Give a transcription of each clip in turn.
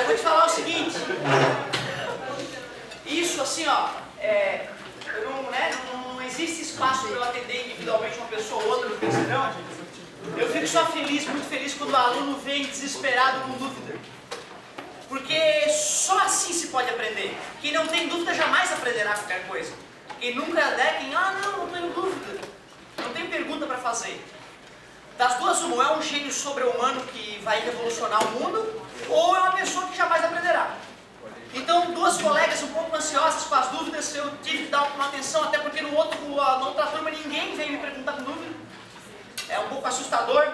vou te falar o seguinte. Isso assim, ó, não existe espaço para eu atender individualmente uma pessoa ou outra no terceirão. Eu fico só feliz, muito feliz quando o aluno vem desesperado com dúvida. Porque só assim se pode aprender. Quem não tem dúvida jamais aprenderá qualquer coisa. Quem nunca der, não tenho dúvida. Não tem pergunta para fazer. Das duas, uma, ou é um gênio sobre-humano que vai revolucionar o mundo, ou é uma pessoa que jamais aprenderá. Então, duas colegas um pouco ansiosas com as dúvidas, eu tive que dar uma atenção, até porque na outra turma ninguém veio me perguntar com dúvida. É um pouco assustador.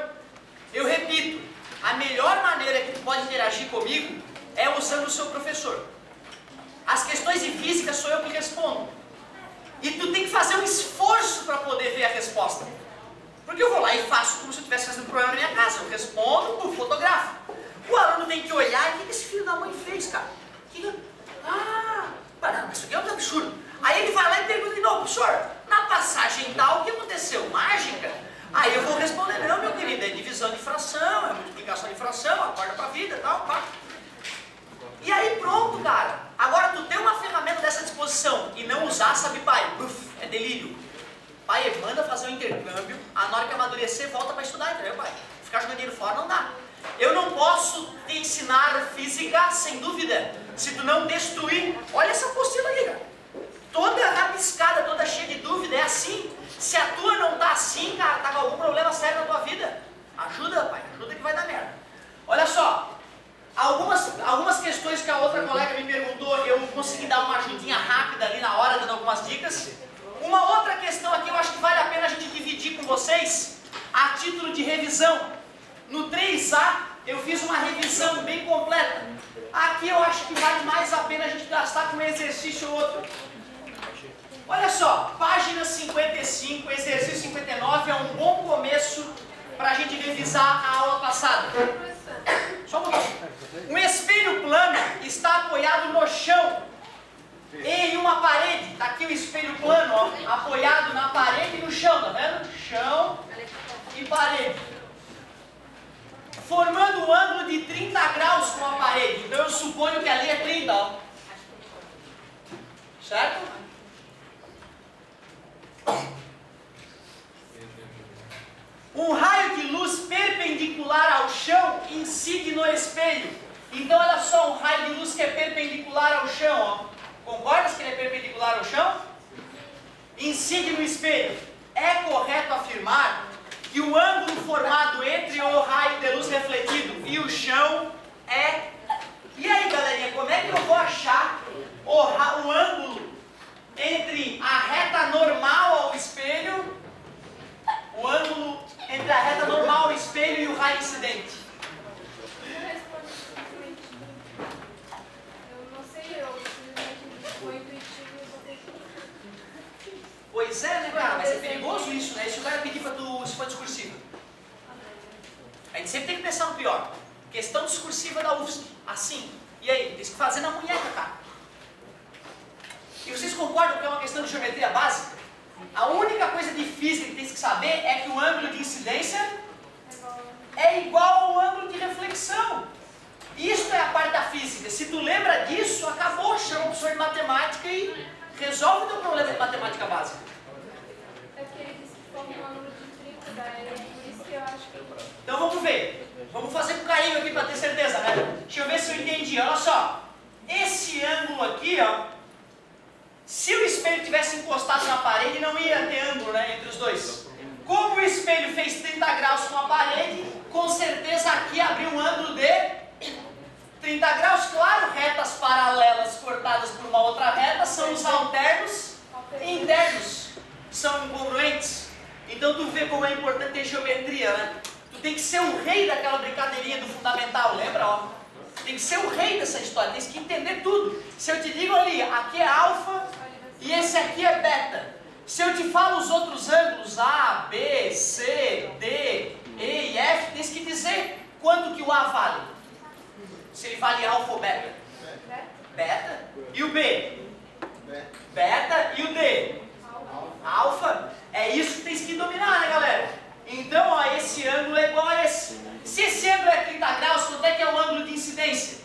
Eu repito, a melhor maneira que tu pode interagir comigo é usando o seu professor. As questões de física sou eu que respondo. E tu tem que fazer um esforço para poder ver a resposta. Porque eu vou lá e faço como se eu estivesse fazendo um programa na minha casa. Eu respondo, fotografo. O aluno tem que olhar, e o que esse filho da mãe fez, cara? Isso aqui é um absurdo. Aí ele vai lá e pergunta de novo, professor, na passagem tal, o que aconteceu? Mágica? Aí eu vou responder, não, meu querido, é divisão de fração, é multiplicação de fração, acorda pra vida, tal, pá. E aí pronto, cara. Agora tu tem uma ferramenta dessa disposição e não usar, sabe, pai? É delírio. Pai, manda fazer um intercâmbio, na hora que amadurecer, volta para estudar, entendeu, pai? Ficar jogando dinheiro fora não dá. Eu não posso te ensinar física, sem dúvida, se tu não destruir. Olha essa apostila aí, cara. Toda rabiscada, toda cheia de dúvida, é assim. Se a tua não tá assim, cara, tá com algum problema sério na tua vida. Ajuda, pai, ajuda que vai dar merda. Olha só. Algumas questões que a outra colega me perguntou, eu consegui dar uma ajudinha rápida ali na hora, dando algumas dicas. Uma outra questão aqui, eu acho que vale a pena a gente dividir com vocês, a título de revisão. No 3A, eu fiz uma revisão bem completa. Aqui eu acho que vale mais a pena a gente gastar com um exercício ou outro. Olha só, página 55, exercício 59, é um bom começo para a gente revisar a aula passada. Só um pouquinho. Um espelho plano está apoiado no chão em uma parede. Está aqui o espelho plano, ó, apoiado na parede e no chão, tá vendo? Chão e parede. Formando um ângulo de 30 graus com a parede. Então eu suponho que ali é 30, ó. Certo? Um raio de luz perpendicular ao chão incide no espelho. Então olha só, um raio de luz que é perpendicular ao chão, ó. Concordas que ele é perpendicular ao chão? Incide no espelho. É correto afirmar que o ângulo formado entre o raio de luz refletido e o chão é... E aí, galerinha, como é que eu vou achar o ângulo entre a reta normal ao espelho, o ângulo entre a reta normal ao espelho e o raio incidente? Eu não sei, eu simplesmente foi intuitivo e botei aqui. Pois é, né, cara? Mas é perigoso isso, né? Se o cara pedir pra tu, se for discursiva. A gente sempre tem que pensar no pior. Questão discursiva da UFSC. Assim. E aí? Tem que fazer na munheca, cara. E vocês concordam que é uma questão de geometria básica? A única coisa de física que tem que saber é que o ângulo de incidência é igual ao ângulo de reflexão. Isso é a parte da física. Se tu lembra disso, acabou. Chama o professor de matemática e resolve o teu problema de matemática básica. É porque ele disse que foi um ângulo de 30, daí é por isso que eu acho que... Então vamos ver. Vamos fazer com carinho aqui para ter certeza, né? Deixa eu ver se eu entendi. Olha só. Esse ângulo aqui, ó. Se o espelho tivesse encostado na parede, não ia ter ângulo, né, entre os dois. Como o espelho fez 30 graus com a parede, com certeza aqui abriu um ângulo de 30 graus. Claro, retas paralelas cortadas por uma outra reta são os alternos e internos. São incongruentes. Então tu vê como é importante ter geometria, né? Tu tem que ser o rei daquela brincadeirinha do fundamental, lembra? Ó? Tem que ser o rei dessa história, tem que entender tudo. Se eu te digo ali, aqui é alfa e esse aqui é beta. Se eu te falo os outros ângulos, A, B, C, D, E e F, tens que dizer quanto que o A vale. Se ele vale alfa ou beta. Beta. E o B? Beta. E o D? Alfa. É isso que tens que dominar, né, galera? Então, ó, esse ângulo é igual a esse. Se esse ângulo é 30 graus, quanto é que é o ângulo de incidência?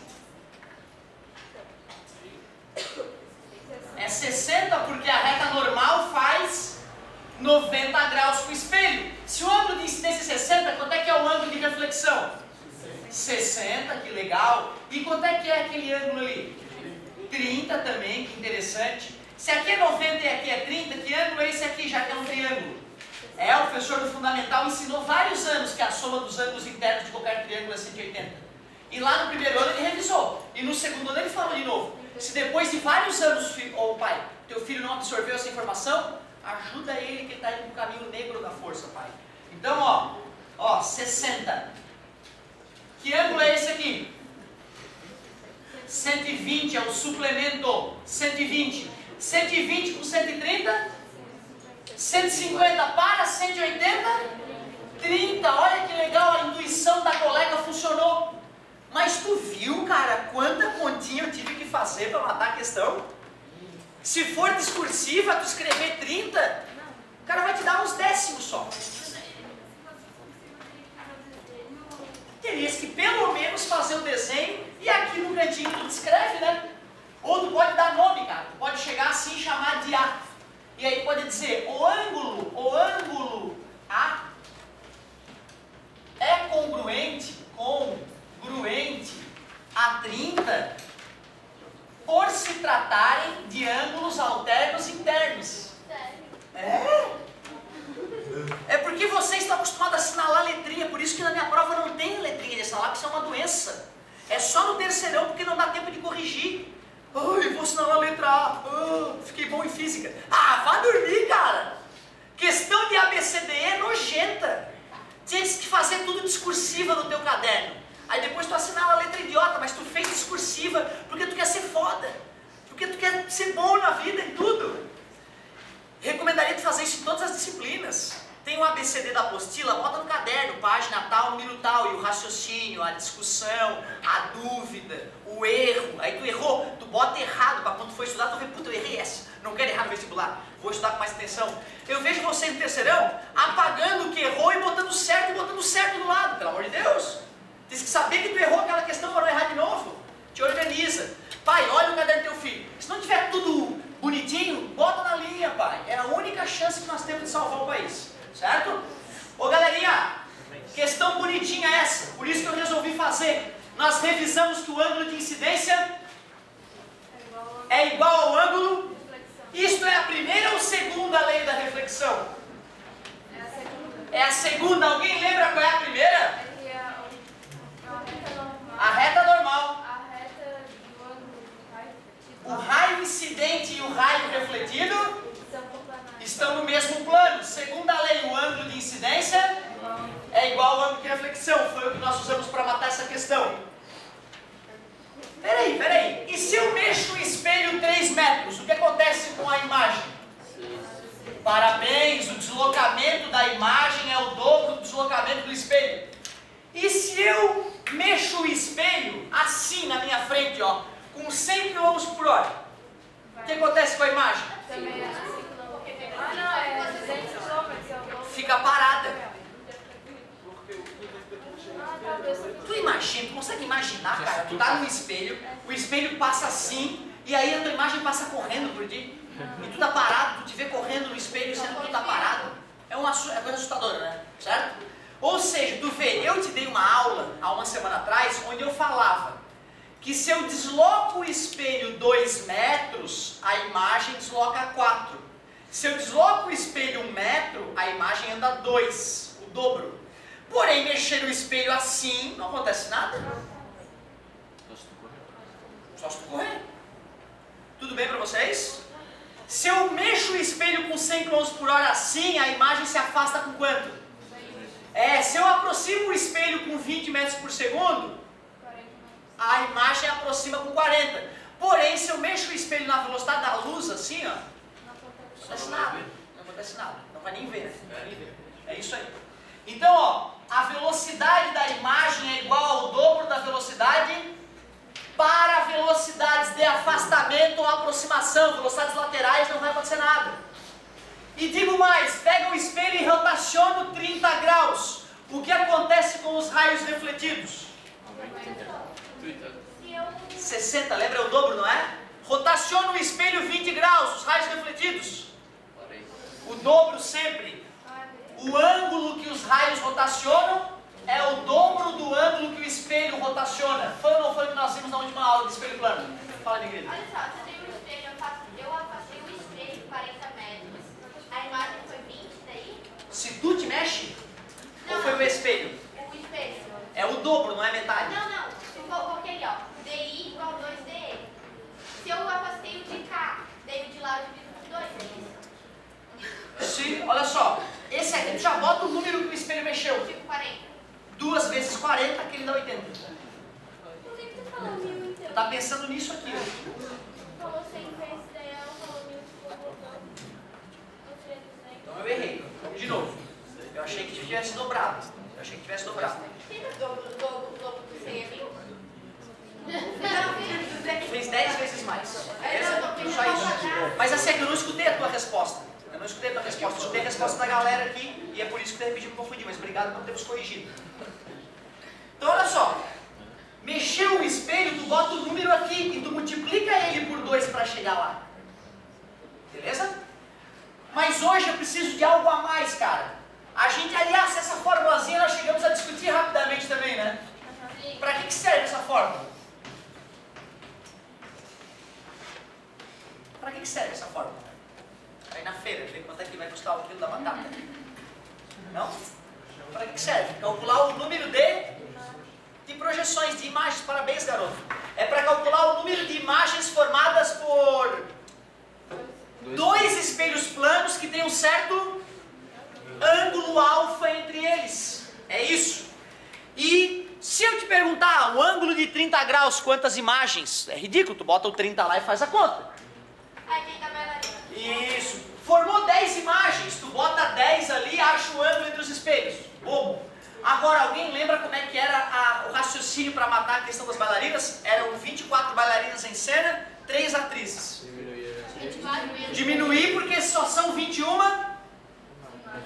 Legal. E quanto é que é aquele ângulo ali? 30 também, que interessante. Se aqui é 90 e aqui é 30, que ângulo é esse aqui, já que é um triângulo? O professor do Fundamental ensinou vários anos que a soma dos ângulos internos de qualquer triângulo é 180. E lá no primeiro ano ele revisou. E no segundo ano ele falou de novo. Se depois de vários anos, pai, teu filho não absorveu essa informação, ajuda ele que ele está indo no caminho negro da força, pai. Então, ó, 60. Que ângulo é esse aqui? 120 é o suplemento. 120. 120 com 130? 150 para 180? 30. Olha que legal, a intuição da colega funcionou. Mas tu viu, cara, quanta continha eu tive que fazer para matar a questão? Se for discursiva, tu escrever 30, o cara vai te dar uns décimos só. Terias que pelo menos fazer o desenho e aqui no cantinho tu escreve, né? Ou tu pode dar nome, cara. Tu pode chegar assim e chamar de A. E aí pode dizer, o ângulo A é congruente a 30 por se tratarem de ângulos alternos internos. É porque vocês estão acostumados a assinalar letrinha, por isso que na minha prova não tem letrinha de assinalar, porque isso é uma doença. É só no terceirão, porque não dá tempo de corrigir. Ai, vou assinalar a letra A. Fiquei bom em física. Ah, vá dormir, cara. Questão de ABCDE é nojenta. Tinha que fazer tudo discursiva no teu caderno. Aí depois tu assinala a letra idiota, mas tu fez discursiva porque tu quer ser foda. Porque tu quer ser bom na vida, em tudo. Recomendaria tu fazer isso em todas as disciplinas. Tem o ABCD da apostila, bota no caderno, página tal, número tal, e o raciocínio, a discussão, a dúvida, o erro. Aí tu errou, tu bota errado, para quando for estudar tu vê, puta, eu errei essa, não quero errar no vestibular, vou estudar com mais atenção. Eu vejo você no terceirão, apagando o que errou e botando certo do lado, pelo amor de Deus. Tem que saber que tu errou aquela questão para não errar de novo. Te organiza. Pai, olha o caderno do teu filho. Se não tiver tudo bonitinho, bota na linha, pai. É a única chance que nós temos de salvar o país. Certo? Ô galerinha, questão bonitinha essa, por isso que eu resolvi fazer. Nós revisamos que o ângulo de incidência é igual ao ângulo. Isto é a primeira ou segunda lei da reflexão? É a segunda. Alguém lembra qual é a primeira? A reta normal. O raio incidente e o raio refletido estão no mesmo plano. Segunda lei, o ângulo de incidência é igual ao ângulo de reflexão. Foi o que nós usamos para matar essa questão. Peraí. E se eu mexo o espelho 3 metros, o que acontece com a imagem? Parabéns, o deslocamento da imagem é o dobro do deslocamento do espelho. E se eu mexo o espelho assim na minha frente, ó, com 100 km por hora, o que acontece com a imagem? Fica parada. Tu imagina, tu consegue imaginar, cara? Tu tá no espelho, o espelho passa assim, e aí a tua imagem passa correndo por ti. E tu tá parado, tu te vê correndo no espelho sendo que tu tá parado. É coisa assustadora, né? Certo? Ou seja, tu vê, eu te dei uma aula há uma semana atrás, onde eu falava que se eu desloco o espelho 2 metros, a imagem desloca 4. Se eu desloco o espelho 1 metro, a imagem anda 2, o dobro. Porém, mexer o espelho assim, não acontece nada. Só se tu correr. Tudo bem para vocês? Se eu mexo o espelho com 100 km por hora assim, a imagem se afasta com quanto? Se eu aproximo o espelho com 20 metros por segundo, a imagem aproxima com 40. Porém, se eu mexo o espelho na velocidade da luz, assim, ó, não acontece nada. Não acontece nada. Não vai nem ver, né? É isso aí. Então, ó, a velocidade da imagem é igual ao dobro da velocidade para velocidades de afastamento ou aproximação. Velocidades laterais não vai acontecer nada. E digo mais, pega o espelho e rotaciona 30 graus. O que acontece com os raios refletidos? 60, lembra? É o dobro, não é? Rotaciona o espelho 20 graus, os raios refletidos. O dobro sempre. O ângulo que os raios rotacionam é o dobro do ângulo que o espelho rotaciona. Foi ou não foi o que nós vimos na última aula de espelho plano? Fala, minha querida. Olha só, você tem um espelho, eu afastei o espelho 40 metros. A imagem foi 20 daí? Se tu te mexe, Não, ou foi o espelho? O espelho. É o dobro, não é metade. Não. Eu coloquei ali, ó. DI igual 2DE. Se eu afastei o de cá, daí o de lá eu divido por 2, é isso? Se, olha só, esse aqui tu já bota o número que o espelho mexeu. Tipo 40. 2 vezes 40, aquele dá 80. Por que você falou 1000 então? Tu tá pensando nisso aqui, ó. Falou 100 vezes, daí ela falou 1000, ficou voltando. Eu fiz 200. Então eu errei. De novo. Eu achei que tivesse dobrado. Fica o dobro do 100 é 1000? Fez 10 vezes mais. Não, Só isso. Mas assim, é que eu não escutei a tua resposta. Eu escutei a resposta da galera aqui e é por isso que de repente eu me confundi. Mas obrigado por termos corrigido. Então olha só. Mexeu o espelho, tu bota o número aqui e tu multiplica ele por 2 para chegar lá. Beleza? Mas hoje eu preciso de algo a mais, cara. A gente, aliás, essa formulazinha nós chegamos a discutir rapidamente também, né? Para que serve essa fórmula? Para que serve essa fórmula? Aí na feira, ver quanto é que vai custar o quilo da batata. Não? Para que serve? Calcular o número de projeções, de imagens. Parabéns, garoto. É para calcular o número de imagens formadas por 2 espelhos planos que tem um certo ângulo alfa entre eles. É isso. E se eu te perguntar o ângulo de 30 graus, quantas imagens? É ridículo, tu bota o 30 lá e faz a conta. Aí quem tá bailarina? Isso. Formou 10 imagens, tu bota 10 ali e acha o ângulo entre os espelhos. Bobo. Agora, alguém lembra como é que era o raciocínio para matar a questão das bailarinas? Eram 24 bailarinas em cena, 3 atrizes. Diminuir porque só são 21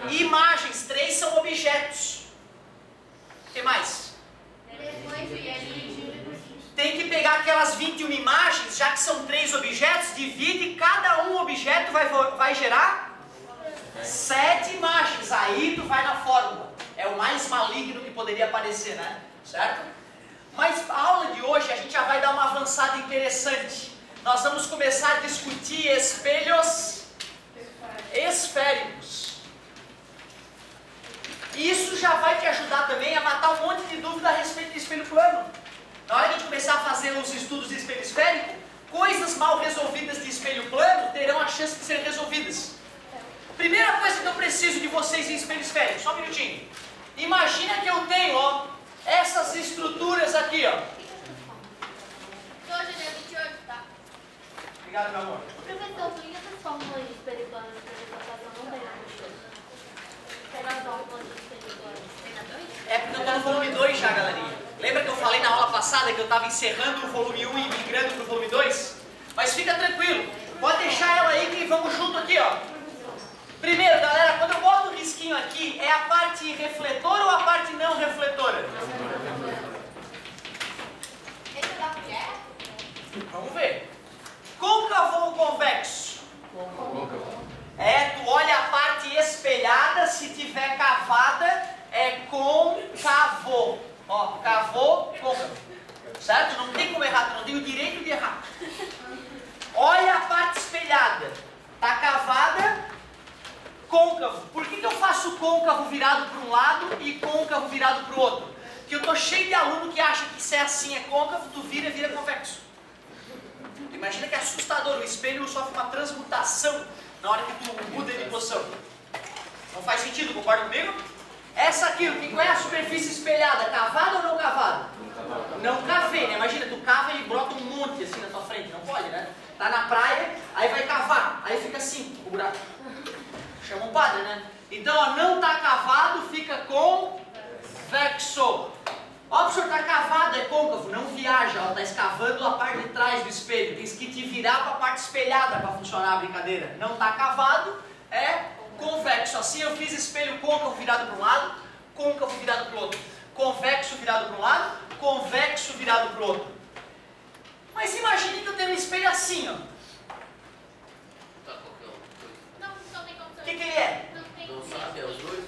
imagens, 3 são objetos. O que mais? Tem que pegar aquelas 21 imagens, já que são 3 objetos, divide, cada um objeto vai gerar 7 imagens. Aí tu vai na fórmula. É o mais maligno que poderia aparecer, né? Certo? Mas a aula de hoje a gente já vai dar uma avançada interessante. Nós vamos começar a discutir espelhos esféricos. E isso já vai te ajudar também a matar um monte de dúvida a respeito de espelho plano. Na hora que a gente começar a fazer os estudos de espelho esférico, coisas mal resolvidas de espelho plano terão a chance de serem resolvidas. Primeira coisa que eu preciso de vocês em espelho esférico, só um minutinho. Imagina que eu tenho, ó, essas estruturas aqui, ó. Hoje é dia 28, tá? Obrigado, meu amor. Professor, por que essas fórmulas de espelho plano de representação não tem na mochila? Tem nas fórmulas de espelho plano? Tem na 2? É porque eu estou no volume 2 já, galerinha. Lembra que eu falei na aula passada que eu estava encerrando o volume 1 e migrando para o volume 2? Mas fica tranquilo, pode deixar ela aí que vamos junto aqui, ó. Primeiro, galera, quando eu boto o risquinho aqui, é a parte refletora ou a parte não refletora? Esse é da mulher? Vamos ver. Côncavo ou convexo? É, tu olha a parte espelhada, se tiver cavada, é côncavo. Ó, cavou, côncavo. Certo? Não tem como errar, tu não tem o direito de errar. Olha a parte espelhada. Tá cavada, côncavo. Por que eu faço côncavo virado para um lado e côncavo virado para o outro? Porque eu tô cheio de aluno que acha que se é assim é côncavo, tu vira convexo. Imagina que é assustador, o espelho sofre uma transmutação na hora que tu muda de posição. Não faz sentido, concorda comigo? Essa aqui, qual é a superfície espelhada? Cavada ou não cavada? Não cavei, né? Imagina, tu cava e brota um monte assim na tua frente, não pode, né? Tá na praia, aí vai cavar, aí fica assim, o buraco. Chama um padre, né? Então, ó, não tá cavado, fica convexo. Ó, professor, tá cavado, é côncavo, não viaja, ó, tá escavando a parte de trás do espelho. Tem que te virar para a parte espelhada para funcionar a brincadeira. Não tá cavado, é convexo. Assim eu fiz espelho côncavo virado para um lado, côncavo virado para o outro. Convexo virado para um lado, convexo virado para o outro. Mas imagine que eu tenho um espelho assim, ó. Não tem como O que ele é? Não tem Não como sabe, é os dois?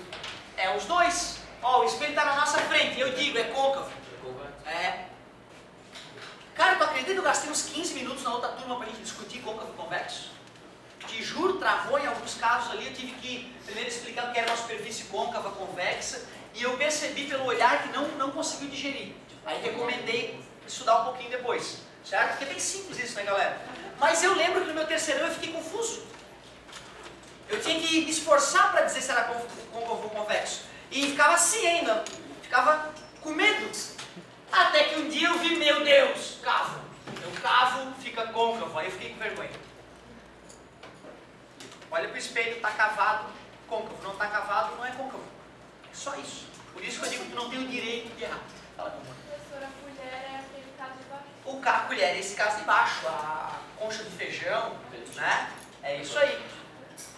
É os dois. Ó, o espelho está na nossa frente. Exatamente, eu digo, é côncavo. É. Cara, tu acredita que eu gastei uns 15 minutos na outra turma pra gente discutir côncavo convexo? Te juro, travou em alguns casos ali, eu tive que primeiro explicar o que era uma superfície côncava convexa, e eu percebi pelo olhar que não conseguiu digerir. Aí recomendei estudar um pouquinho depois, certo? Porque é bem simples isso, né, galera? Mas eu lembro que no meu terceirão eu fiquei confuso. Eu tinha que me esforçar para dizer se era côncavo convexo. E ficava assim ainda, ficava com medo. Até que um dia eu vi, meu Deus, cavo. Eu cavo, fica côncavo. Aí eu fiquei com vergonha. Olha para o espelho, está cavado, côncavo. Não está cavado, não é côncavo. É só isso. Por isso que eu digo que tu não tem o direito de errar. Fala, meu amor. Professora, a colher é aquele caso de baixo. A colher é esse caso de baixo, a concha de feijão, né? É isso aí.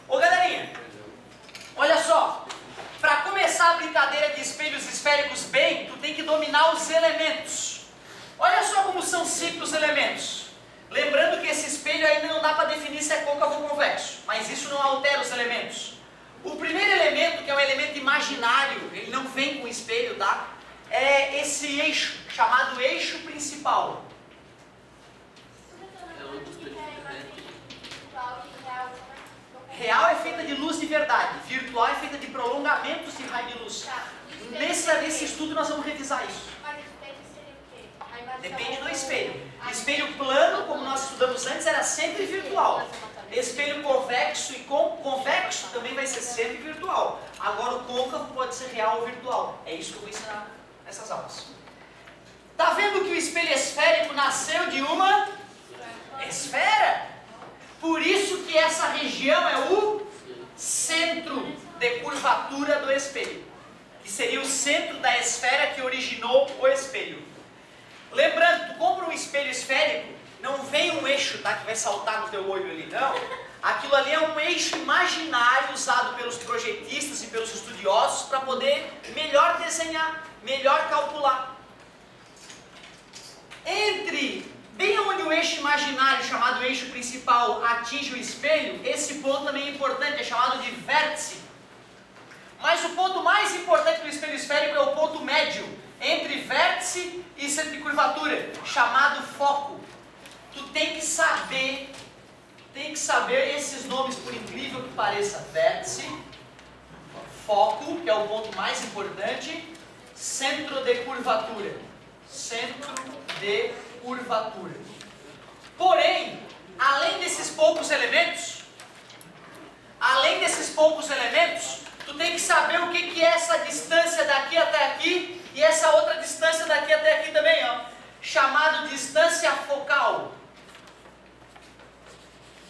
Ô galerinha, olha só. Para começar a brincadeira de espelhos esféricos bem, tu tem que dominar os elementos. Olha só como são simples os elementos. Lembrando que esse espelho ainda não dá para definir se é côncavo ou convexo, mas isso não altera os elementos. O primeiro elemento, que é um elemento imaginário, ele não vem com o espelho, tá? É esse eixo, chamado eixo principal. Real é feita de luz de verdade, virtual é feita de prolongamentos de raio de luz. Nesse estudo nós vamos revisar isso. Mas espelho seria o quê? Depende do espelho. Espelho plano, como nós estudamos antes, era sempre virtual. Espelho convexo e convexo também vai ser sempre virtual. Agora o côncavo pode ser real ou virtual. É isso que eu vou ensinar nessas aulas. Tá vendo que o espelho esférico nasceu de uma esfera? Por isso que essa região é o centro de curvatura do espelho, que seria o centro da esfera que originou o espelho. Lembrando, tu compra um espelho esférico, não vem um eixo, tá, que vai saltar no teu olho ali, não. Aquilo ali é um eixo imaginário usado pelos projetistas e pelos estudiosos para poder melhor desenhar, melhor calcular. Bem onde o eixo imaginário, chamado eixo principal, atinge o espelho, esse ponto também é importante, é chamado de vértice. Mas o ponto mais importante do espelho esférico é o ponto médio, entre vértice e centro de curvatura, chamado foco. Tu tem que saber esses nomes, por incrível que pareça. Vértice, foco, que é o ponto mais importante, centro de curvatura. Centro de curvatura. Porém, além desses poucos elementos, tu tem que saber o que é essa distância daqui até aqui e essa outra distância daqui até aqui também, ó, chamado distância focal.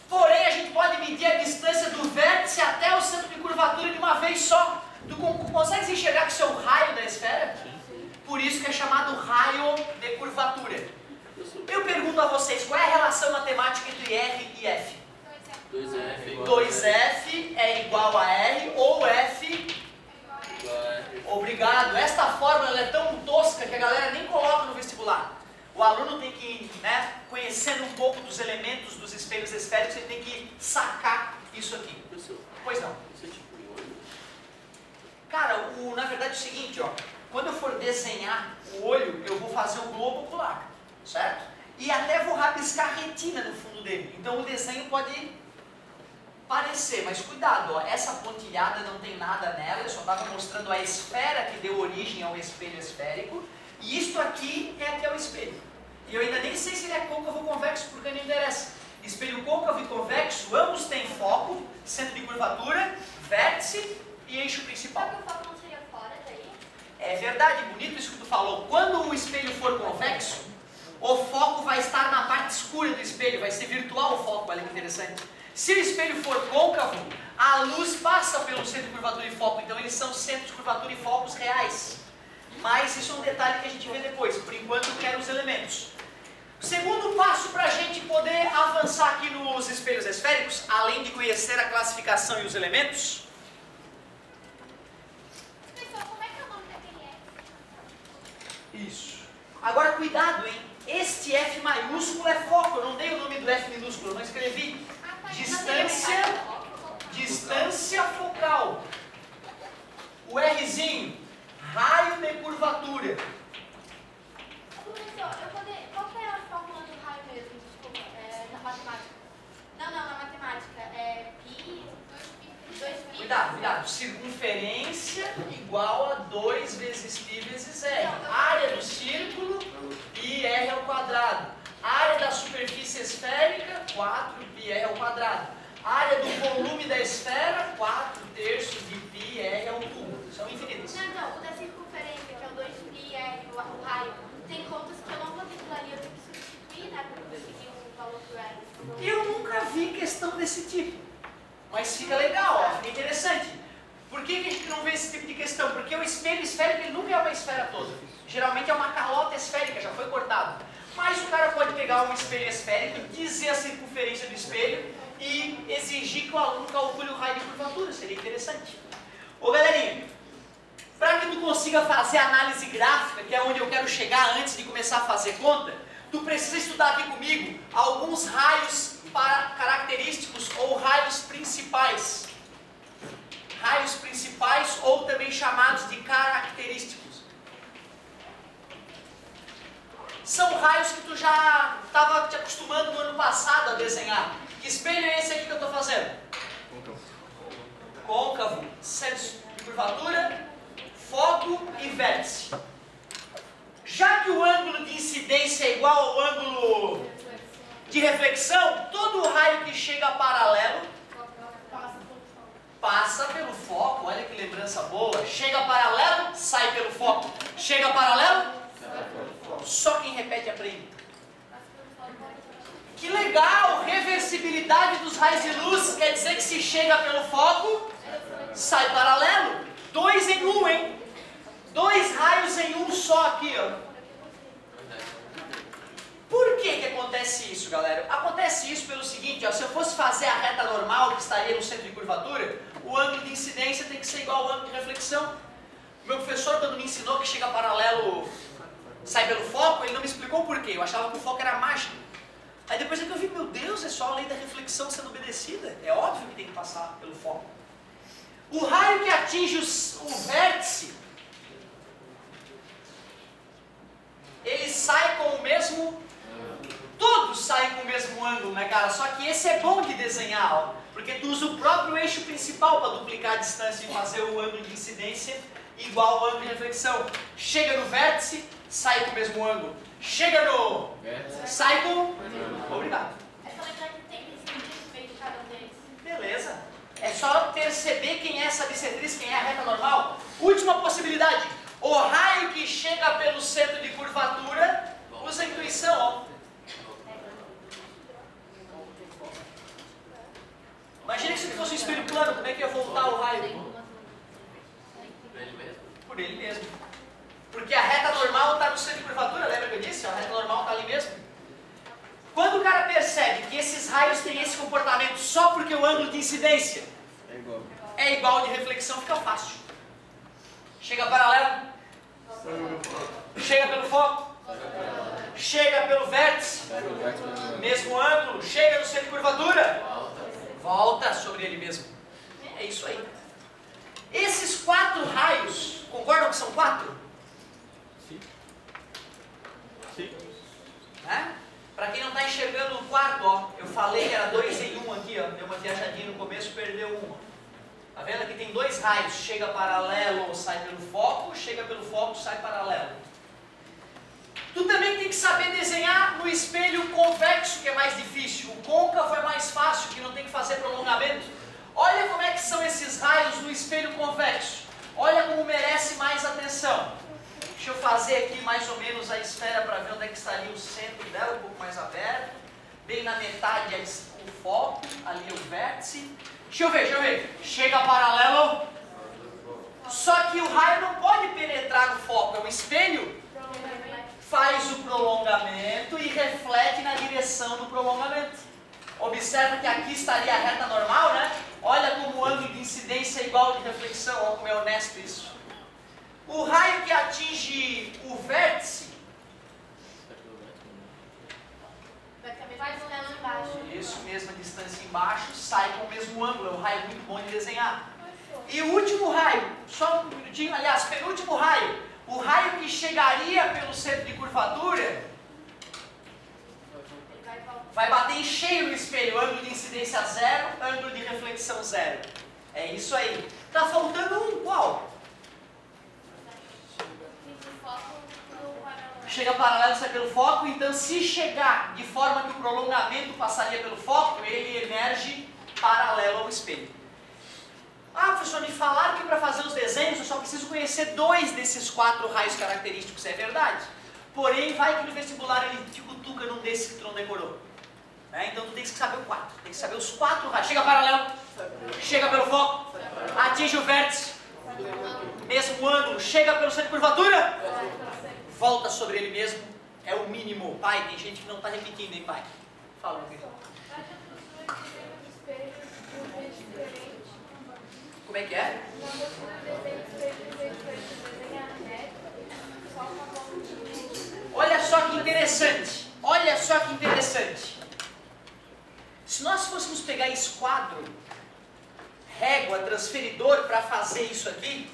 Porém, a gente pode medir a distância do vértice até o centro de curvatura de uma vez só. Tu consegue enxergar que isso é o raio da esfera? Por isso que é chamado raio de curvatura. Eu pergunto a vocês, qual é a relação matemática entre R e F? 2F é igual a R ou F igual a R. Obrigado. Esta fórmula ela é tão tosca que a galera nem coloca no vestibular. O aluno tem que ir, conhecendo um pouco dos elementos dos espelhos esféricos, ele tem que sacar isso aqui. Pois não. Cara, na verdade é o seguinte, ó. Quando eu for desenhar o olho, eu vou fazer um globo ocular, certo? E até vou rabiscar a retina no fundo dele. Então o desenho pode parecer, mas cuidado, ó, essa pontilhada não tem nada nela, eu só estava mostrando a esfera que deu origem ao espelho esférico. E isto aqui é o espelho. E eu ainda nem sei se ele é côncavo ou convexo, porque não interessa. Espelho côncavo e convexo, ambos têm foco, centro de curvatura, vértice e eixo principal. Só que o foco não seria fora daí? É verdade, bonito isso que tu falou. Quando o espelho for convexo, o foco vai estar na parte escura do espelho, vai ser virtual o foco, olha que interessante. Se o espelho for côncavo, a luz passa pelo centro de curvatura e foco, então eles são centros de curvatura e focos reais. Mas isso é um detalhe que a gente vê depois, por enquanto eu quero os elementos. O segundo passo para a gente poder avançar aqui nos espelhos esféricos, além de conhecer a classificação e os elementos. Pessoal, como é que é o nome daquele F? Isso. Agora cuidado, hein? Este F maiúsculo é foco, eu não dei o nome do F minúsculo, eu não escrevi. Distância focal. O Rzinho, Raio de curvatura. Professor, qual que é a fórmula do raio mesmo? Desculpa, na matemática. Não, na matemática. É π, 2π. Cuidado. Circunferência igual a 2 vezes π vezes r. Área do círculo, πr ao quadrado. Área da superfície esférica, 4πr ao quadrado. Área do volume da esfera, 4/3 de πr ao cubo. São infinitos. Não, o da circunferência, que é o 2πr, o raio, tem contas que eu não vou ter que lá, eu tenho que substituir, né, para conseguir o valor do r. Eu nunca vi questão desse tipo. Mas fica legal, ó, fica interessante. Por que a gente não vê esse tipo de questão? Porque o espelho esférico ele nunca é uma esfera toda. Geralmente é uma calota esférica, já foi cortado. Mas o cara pode pegar um espelho esférico, dizer a circunferência do espelho e exigir que o aluno calcule o raio de curvatura. Seria interessante. Ô galerinha, para que tu consiga fazer análise gráfica, que é onde eu quero chegar antes de começar a fazer conta, tu precisa estudar aqui comigo alguns raios característicos ou raios principais. Raios principais ou também chamados de característicos. São raios que tu já estava te acostumando no ano passado a desenhar. Que espelho é esse aqui que eu estou fazendo? Côncavo, centro de curvatura, foco e vértice. Já que o ângulo de incidência é igual ao ângulo de reflexão, todo raio que chega paralelo passa pelo foco. Olha que lembrança boa. Chega paralelo, sai pelo foco. Chega paralelo, só quem repete aprende. Que legal! Reversibilidade dos raios de luz quer dizer que se chega pelo foco, sai paralelo. 2 em 1, hein? 2 raios em um só aqui, ó. Por que acontece isso, galera? Acontece isso pelo seguinte, ó, se eu fosse fazer a reta normal, que estaria no centro de curvatura, o ângulo de incidência tem que ser igual ao ângulo de reflexão. O meu professor, quando me ensinou que chega paralelo, sai pelo foco, ele não me explicou por quê. Eu achava que o foco era mágico. Aí depois é que eu vi, meu Deus, é só a lei da reflexão sendo obedecida. É óbvio que tem que passar pelo foco. O raio que atinge o vértice, ele sai com o mesmo... Todos saem com o mesmo ângulo, né, cara? Só que esse é bom de desenhar, ó, porque tu usa o próprio eixo principal para duplicar a distância e fazer o ângulo de incidência igual ao ângulo de reflexão. Chega no vértice, sai com o mesmo ângulo. Chega no... sai com... Obrigado. É só lembrar que tem bissetriz no meio de cada um deles. Beleza. É só perceber quem é essa bissetriz, quem é a reta normal. Última possibilidade. O raio que chega pelo centro de curvatura, usa a intuição, ó. Imagina que se fosse um espelho plano, como é que ia voltar o raio? Por ele mesmo. Porque a reta normal está no centro de curvatura, lembra que eu disse? A reta normal está ali mesmo. Quando o cara percebe que esses raios têm esse comportamento só porque o ângulo de incidência é igual ao de reflexão, fica fácil. Chega paralelo, chega pelo foco, chega pelo vértice, mesmo ângulo, chega no centro de curvatura, volta sobre ele mesmo. É isso aí. Esses 4 raios, concordam que são 4? Sim. Né? Para quem não está enxergando o quarto, ó, eu falei que era 2 em 1 aqui, ó, deu uma viajadinha no começo, perdeu uma. Tá vendo? Aqui tem 2 raios, chega paralelo, sai pelo foco, chega pelo foco, sai paralelo. Tu também tem que saber desenhar no espelho convexo, que é mais difícil. O côncavo é mais fácil, que não tem que fazer prolongamento. Olha como é que são esses raios no espelho convexo. Olha como merece mais atenção. Deixa eu fazer aqui mais ou menos a esfera para ver onde é que estaria o centro dela, um pouco mais aberto. Bem na metade é o foco, ali é o vértice. Deixa eu ver. Chega paralelo. Só que o raio não pode penetrar no foco, é um espelho. Faz o prolongamento e reflete na direção do prolongamento. Observa que aqui estaria a reta normal, né? Olha como o ângulo de incidência é igual ao de reflexão, olha como é honesto isso. O raio que atinge o vértice... Vai também mais ou menos embaixo. Isso mesmo, a distância embaixo sai com o mesmo ângulo, é um raio muito bom de desenhar. E o último raio, só um minutinho, aliás, penúltimo raio, o raio que chegaria pelo centro de curvatura vai bater em cheio no espelho, ângulo de incidência 0, ângulo de reflexão 0. É isso aí. Tá faltando um, qual? Chega paralelo, sai pelo foco, então se chegar de forma que o prolongamento passaria pelo foco, ele emerge paralelo ao espelho. Ah, professor, me falaram que para fazer os desenhos eu só preciso conhecer 2 desses 4 raios característicos, é verdade. Porém, vai que no vestibular ele te cutuca num desses que tu não decorou. Então tu tem que saber o 4, tem que saber os 4 raios. Chega paralelo, chega pelo foco, atinge o vértice, mesmo ângulo, chega pelo centro de curvatura, volta sobre ele mesmo, é o mínimo. Pai, tem gente que não está repetindo, hein, pai? Fala, meu filho. Como é que é? Olha só que interessante, olha só que interessante. Se nós fôssemos pegar esquadro, régua, transferidor para fazer isso aqui,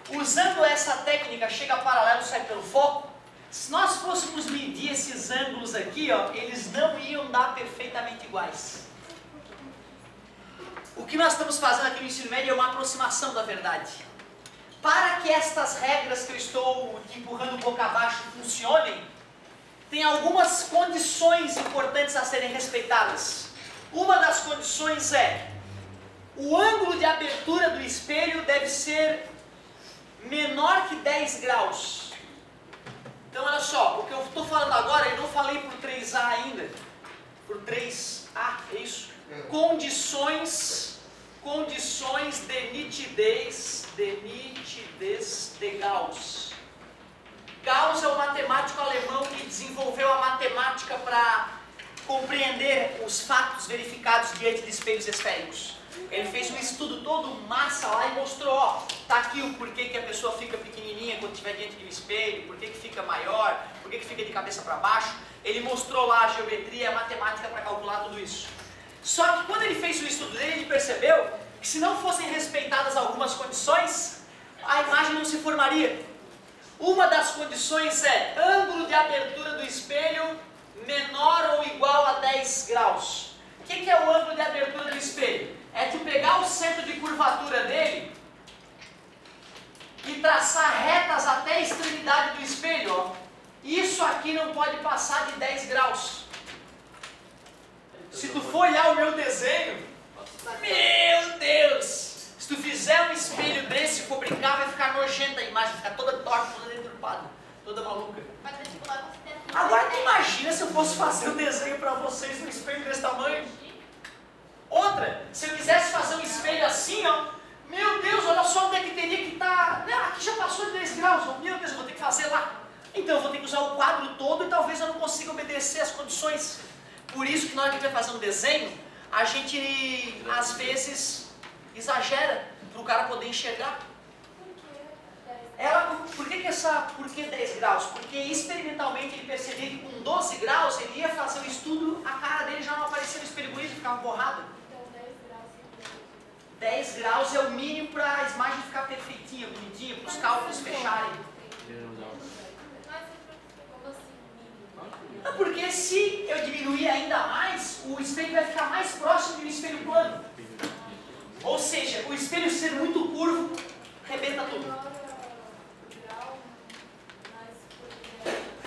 usando essa técnica, chega paralelo, sai pelo foco, se nós fôssemos medir esses ângulos aqui, ó, eles não iam dar perfeitamente iguais. O que nós estamos fazendo aqui no ensino médio é uma aproximação da verdade. Para que estas regras que eu estou empurrando boca abaixo funcionem, tem algumas condições importantes a serem respeitadas. Uma das condições é: o ângulo de abertura do espelho deve ser menor que 10 graus. Então olha só, o que eu estou falando agora, eu não falei por 3A ainda, por 3A, é isso? Condições de nitidez de Gauss. Gauss é um matemático alemão que desenvolveu a matemática para compreender os fatos verificados diante de espelhos esféricos. Ele fez um estudo todo massa lá e mostrou, ó, tá aqui o porquê que a pessoa fica pequenininha quando estiver diante de um espelho, porquê que fica maior, porquê que fica de cabeça para baixo. Ele mostrou lá a geometria e a matemática para calcular tudo isso. Só que quando ele fez o estudo dele, ele percebeu que se não fossem respeitadas algumas condições, a imagem não se formaria. Uma das condições é ângulo de abertura do espelho menor ou igual a 10 graus. O que é o ângulo de abertura do espelho? É tu pegar o centro de curvatura dele e traçar retas até a extremidade do espelho. Ó. Isso aqui não pode passar de 10 graus. Se tu for olhar o meu desenho, meu Deus! Se tu fizer um espelho desse e for brincar, vai ficar nojenta a imagem, vai ficar toda torta, toda deturpada, toda maluca. Agora tu imagina se eu fosse fazer um desenho para vocês num espelho desse tamanho. Outra, se eu quisesse fazer um espelho assim, ó, meu Deus, olha só onde é que teria que estar. Aqui já passou de 10 graus, meu Deus, eu vou ter que fazer lá. Então eu vou ter que usar o quadro todo e talvez eu não consiga obedecer às condições. Por isso que na hora que a gente vai fazer um desenho, a gente às vezes exagera para o cara poder enxergar. Por que 10 graus? Porque experimentalmente ele percebia que com 12 graus ele ia fazer o estudo, a cara dele já não aparecia no espelho bonito, ficava borrada. 10 graus é o mínimo para a imagem ficar perfeitinha, bonitinha, para os cálculos fecharem. Porque se eu diminuir ainda mais, o espelho vai ficar mais próximo de um espelho plano. Ou seja, o espelho ser muito curvo, rebenta tudo.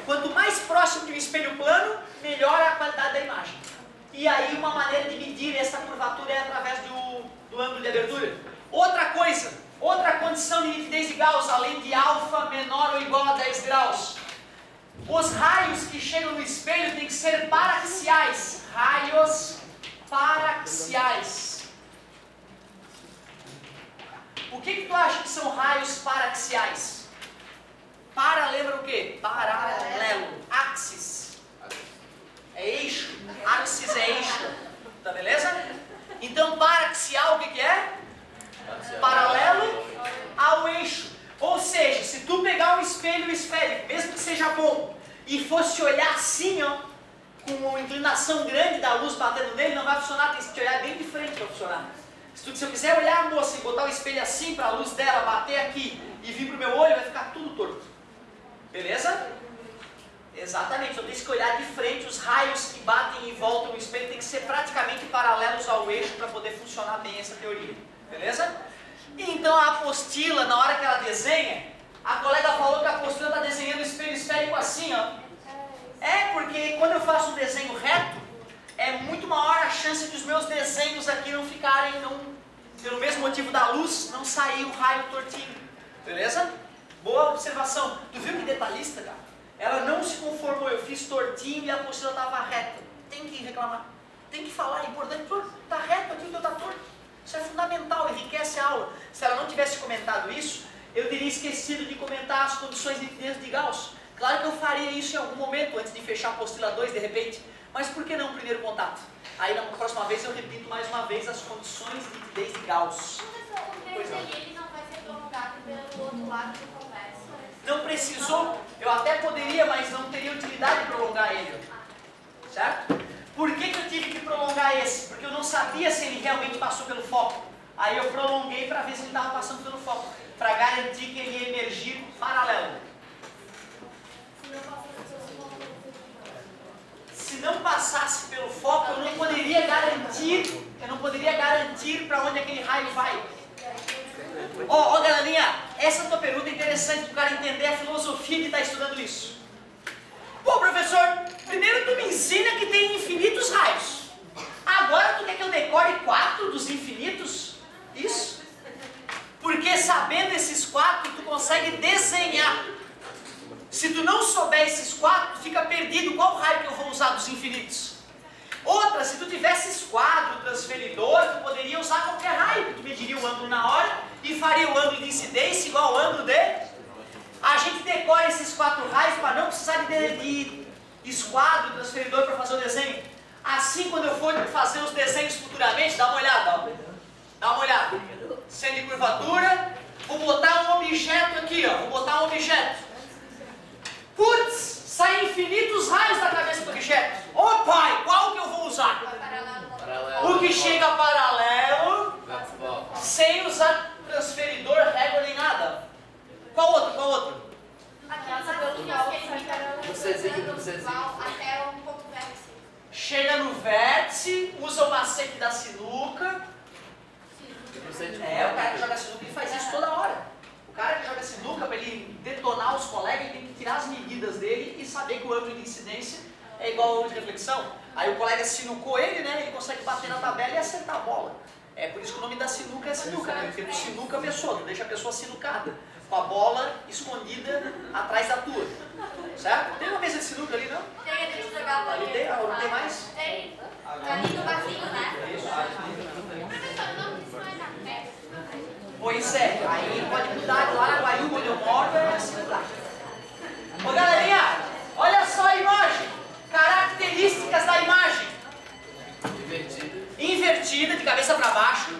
Quanto mais próximo de um espelho plano, melhor a qualidade da imagem. E aí uma maneira de medir essa curvatura é através do ângulo de abertura. Outra coisa, outra condição de nitidez de Gauss, além de alfa menor ou igual a 10 graus. Os raios que chegam no espelho têm que ser paraxiais. Raios paraxiais. O que tu acha que são raios paraxiais? Para lembra o quê? Paralelo. Axis. É eixo. Axis é eixo. Tá beleza? Então paraxial o que é? Paralelo ao eixo. Ou seja, se tu pegar um espelho esférico, mesmo que seja bom, e fosse olhar assim, ó, com uma inclinação grande da luz batendo nele, não vai funcionar, tem que te olhar bem de frente para funcionar. Se eu quiser olhar a moça e botar o espelho assim para a luz dela bater aqui e vir para o meu olho, vai ficar tudo torto. Beleza? Exatamente, eu tenho que olhar de frente, os raios que batem em volta do espelho tem que ser praticamente paralelos ao eixo para poder funcionar bem essa teoria. Beleza? Então a apostila, na hora que ela desenha, a colega falou que a apostila está desenhando o espelho esférico assim, ó. É, porque quando eu faço um desenho reto, é muito maior a chance de os meus desenhos aqui não ficarem, pelo mesmo motivo da luz, não sair o raio tortinho. Beleza? Boa observação. Tu viu que detalhista, cara? Ela não se conformou, eu fiz tortinho e a apostila estava reta. Tem que reclamar, tem que falar, é importante, está reto aqui, o teu está torto. Isso é fundamental, enriquece a aula. Se ela não tivesse comentado isso, eu teria esquecido de comentar as condições de nitidez de Gauss. Claro que eu faria isso em algum momento, antes de fechar a apostila 2 de repente, mas por que não o primeiro contato? Aí na próxima vez eu repito mais uma vez as condições de nitidez de Gauss. O vermelho ele não vai ser prolongado pelo outro lado do converso. Não precisou, eu até poderia, mas não teria utilidade de prolongar ele. Certo? Por que eu tive que prolongar esse? Porque eu não sabia se ele realmente passou pelo foco. Aí eu prolonguei para ver se ele estava passando pelo foco, para garantir que ele ia emergir paralelo. Se não passasse pelo foco, eu não poderia garantir para onde aquele raio vai. Ó, galerinha, essa tua pergunta é interessante para o cara entender a filosofia de estar estudando isso. Pô, professor, primeiro tu me ensina que tem infinitos raios. Agora tu quer que eu decore 4 dos infinitos? Isso? Porque sabendo esses 4, tu consegue desenhar. Se tu não souber esses 4, tu fica perdido. Qual raio que eu vou usar dos infinitos? Outra, se tu tivesse esquadro, transferidor, tu poderia usar qualquer raio. Tu mediria o ângulo na hora e faria o ângulo de incidência igual ao ângulo de... A gente decora esses 4 raios para não precisar de esquadro, transferidor para fazer o desenho. Assim, quando eu for fazer os desenhos futuramente, dá uma olhada, ó. Dá uma olhada. Sendo de curvatura, vou botar um objeto aqui, ó. Vou botar um objeto. Putz, saem infinitos raios da cabeça do objeto. Ô pai, qual que eu vou usar? O que chega paralelo, sem usar transferidor, régua nem nada. Qual outro? Qual outro? Até um ponto vértice. Chega no vértice, usa o macete da sinuca. O cara que joga sinuca ele faz isso toda hora. O cara que joga sinuca, para ele detonar os colegas, ele tem que tirar as medidas dele e saber que o ângulo de incidência é igual ao ângulo de reflexão. Aí o colega sinucou ele, né? Ele consegue bater na tabela e acertar a bola. É por isso que o nome da sinuca é sinuca, né? Porque tu sinuca a pessoa, tu deixa a pessoa sinucada, com a bola escondida atrás da tua. Certo? Tem uma mesa de sinuca ali, não? Tem, a gente jogar bolinha. Ali tem? Não tem mais? Tem. Ali no vazio, né? Professor, não disse mais nada. Pois é, aí pode mudar. Lá na Guaiúba, onde eu moro, é assim lá. Ô galerinha, olha só a imagem. Características da imagem. Invertida, de cabeça para baixo.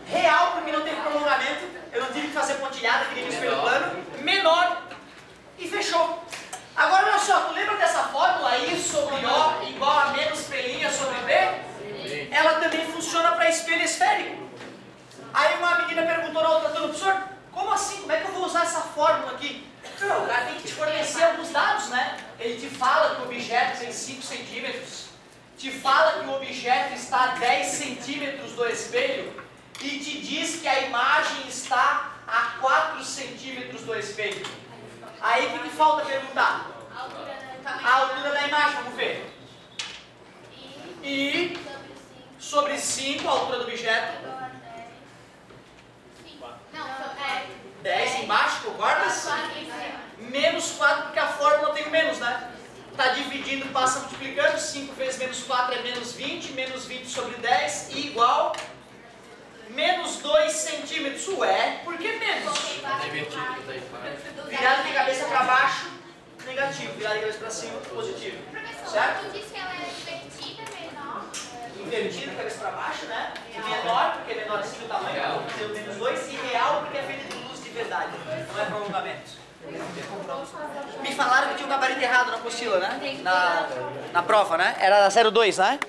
Real, porque não teve prolongamento. Eu não tive que fazer pontilhada, que nem no espelho plano. Menor. E fechou. Agora olha só, tu lembra dessa fórmula I sobre O igual a menos P' sobre B? Ela também funciona para espelho esférico. Aí uma menina perguntou na outra turma, professor, como assim? Como é que eu vou usar essa fórmula aqui? Não, o cara tem que te fornecer alguns dados, né? Ele te fala que o objeto tem 5 centímetros, te fala que o objeto está a 10 centímetros do espelho e te diz que a imagem está a 4 centímetros do espelho. Aí o que falta perguntar? A altura da imagem, vamos ver. I sobre 5, a altura do objeto. 10 embaixo, concordas? Menos 4, porque a fórmula tem o menos, né? Está dividindo, passa multiplicando. 5 vezes menos 4 é menos 20. Menos 20 sobre 10 e igual menos 2 centímetros. Ué, por que menos? Virado de cabeça para baixo, negativo. Virado de cabeça para cima, positivo. Certo? Tu disse que ela é invertida, menor? Invertida, cabeça para baixo, né? Menor, porque é menor assim o tamanho, tem o menos 2. E real, porque é feita de luz de verdade, não é prolongamento. Me falaram que tinha um gabarito errado na apostila, né? Na prova, né? Era 02, né?